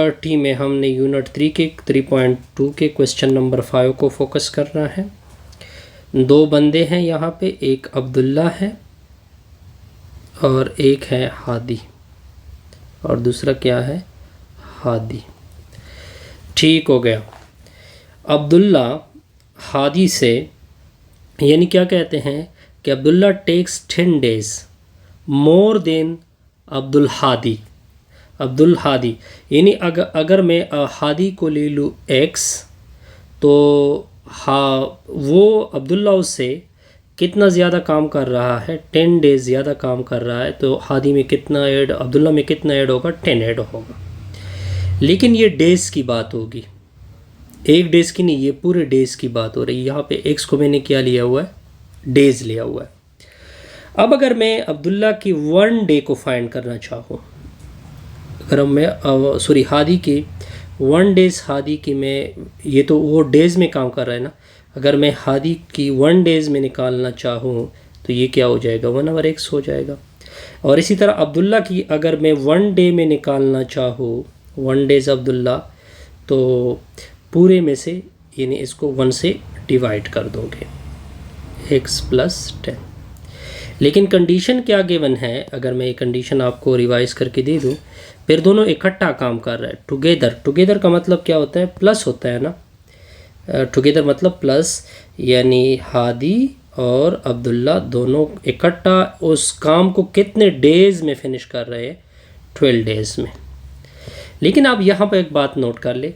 T में हमने unit 3 के 3.2 के क्वेश्चन नंबर 5 को फोकस करना है। दो बंदे हैं यहाँ पे, एक अब्दुल्ला है और एक है हादी, और दूसरा क्या है, हादी। ठीक हो गया। अब्दुल्ला हादी से, यानी क्या कहते हैं कि Abdullah takes 10 days more than Abdul Hadi, यानी अगर मैं हादी को ले लूँ x, तो वो अब्दुल्ला उससे कितना ज़्यादा काम कर रहा है, 10 डेज ज़्यादा काम कर रहा है, तो हादी में कितना ऐड, अब्दुल्ला में कितना ऐड होगा, 10 ऐड होगा। लेकिन ये डेज़ की बात होगी, एक डेज़ की नहीं, ये पूरे डेज़ की बात हो रही है। यहाँ पे x को मैंने क्या लिया हुआ है, डेज़ लिया हुआ है। अब अगर मैं अब्दुल्ला की 1 डे को फाइंड करना चाहूँ, अगर मैं हादी की 1 डेज़, हादी की मैं, ये तो वो डेज़ में काम कर रहा है ना, अगर मैं हादी की 1 डेज़ में निकालना चाहूँ तो ये क्या हो जाएगा, 1/x हो जाएगा। और इसी तरह अब्दुल्ला की अगर मैं 1 डे में निकालना चाहूँ, 1 डेज़ अब्दुल्ला, तो पूरे में से यानी इसको 1 से डिवाइड कर दोगे, x + 10। लेकिन कंडीशन क्या गिवन है, अगर मैं ये कंडीशन आपको रिवाइज करके दे दूँ, फिर दोनों इकट्ठा काम कर रहा है, टुगेदर का मतलब क्या होता है, प्लस होता है ना, टुगेदर मतलब प्लस, यानी हादी और अब्दुल्ला दोनों इकट्ठा उस काम को कितने डेज़ में फिनिश कर रहे हैं, 12 डेज़ में। लेकिन आप यहाँ पर एक बात नोट कर ले,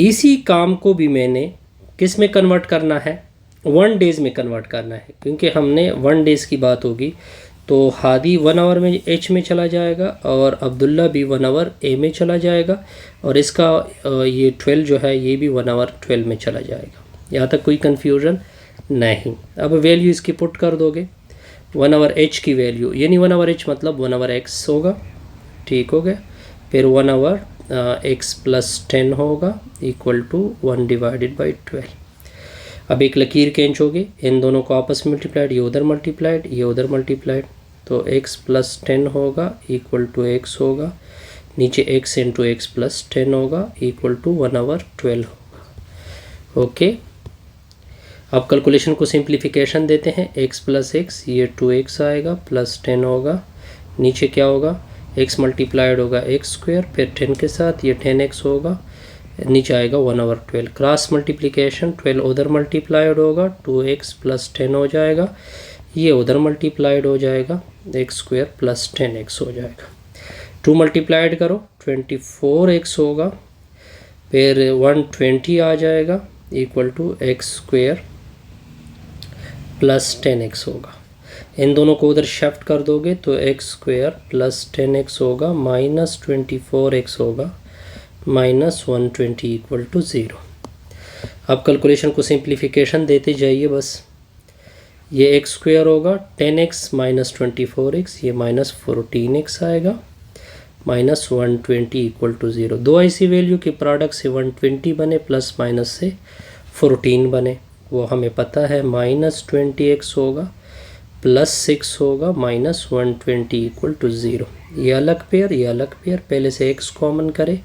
इसी काम को भी मैंने किस में कन्वर्ट करना है, 1 डेज़ में कन्वर्ट करना है, क्योंकि हमने 1 डेज़ की बात होगी तो हादी 1 आवर में h में चला जाएगा और अब्दुल्ला भी 1 आवर a में चला जाएगा, और इसका ये 12 जो है ये भी 1 आवर 12 में चला जाएगा। यहाँ तक कोई कन्फ्यूजन नहीं। अब वैल्यू इसकी पुट कर दोगे, 1 आवर h की वैल्यू, यानी 1 आवर h मतलब 1 आवर x होगा, ठीक हो गया। फिर 1 आवर x + 10 होगा इक्वल टू 1 डिवाइडेड बाई 12। अब एक लकीर खींचोगे, इन दोनों को आपस में मल्टीप्लाइड, ये उधर मल्टीप्लाइड, ये उधर मल्टीप्लाइड, तो x + 10 होगा इक्वल टू x होगा, नीचे x × x + 10 होगा इक्वल टू 1 आवर 12 होगा। ओके, अब कैलकुलेशन को सिंप्लीफिकेशन देते हैं, x + x, ये 2x आएगा, प्लस 10 होगा, नीचे क्या होगा, x मल्टीप्लाइड होगा x², फिर 10 के साथ ये 10x होगा, नीचे आएगा 1 आवर 12, क्रॉस मल्टीप्लिकेशन, 12 उधर मल्टीप्लाइड होगा, 2x + 10 हो जाएगा, ये उधर मल्टीप्लाइड हो जाएगा, x² + 10x हो जाएगा। 2 मल्टीप्लाइड करो, 24x होगा, फिर 120 आ जाएगा इक्वल टू x² + 10x होगा। इन दोनों को उधर शिफ्ट कर दोगे तो x² + 10x होगा, -24x होगा, -120 इक्वल टू 0। अब कैलकुलेशन को सिंप्लीफिकेशन देते जाइए बस, ये x² होगा, 10x - 24x, ये -14x आएगा, -120 इक्वल टू 0। दो ऐसी वैल्यू की प्रोडक्ट से 120 बने, प्लस माइनस से 14 बने, वो हमें पता है, -20x होगा, +6 होगा, -120 इक्वल टू 0। ये अलग पेयर, ये अलग पेयर, पहले से x कॉमन करे,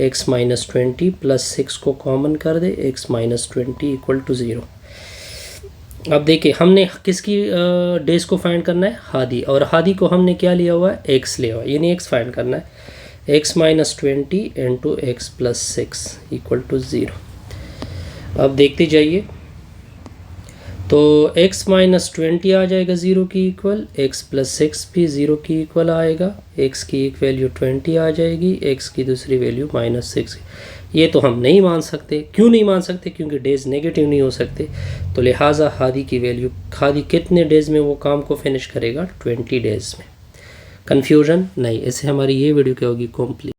x - 20 + 6 को कॉमन कर दे, x - 20 इक्वल टू 0। अब देखिए हमने किसकी डेज को फाइंड करना है, हादी, और हादी को हमने क्या लिया हुआ है, x लिया हुआ है, यानी x फाइंड करना है, x - 20 × x + 6 इक्वल टू 0। अब देखते जाइए, तो x - 20 आ जाएगा 0 की इक्वल, x + 6 भी 0 की इक्वल आएगा, x की एक वैल्यू 20 आ जाएगी, x की दूसरी वैल्यू -6। ये तो हम नहीं मान सकते, क्यों नहीं मान सकते, क्योंकि डेज नेगेटिव नहीं हो सकते, तो लिहाजा हादी की वैल्यू, हादी कितने डेज़ में वो काम को फिनिश करेगा, 20 डेज़ में। कन्फ्यूजन नहीं, इससे हमारी ये वीडियो क्या होगी, कंप्लीट।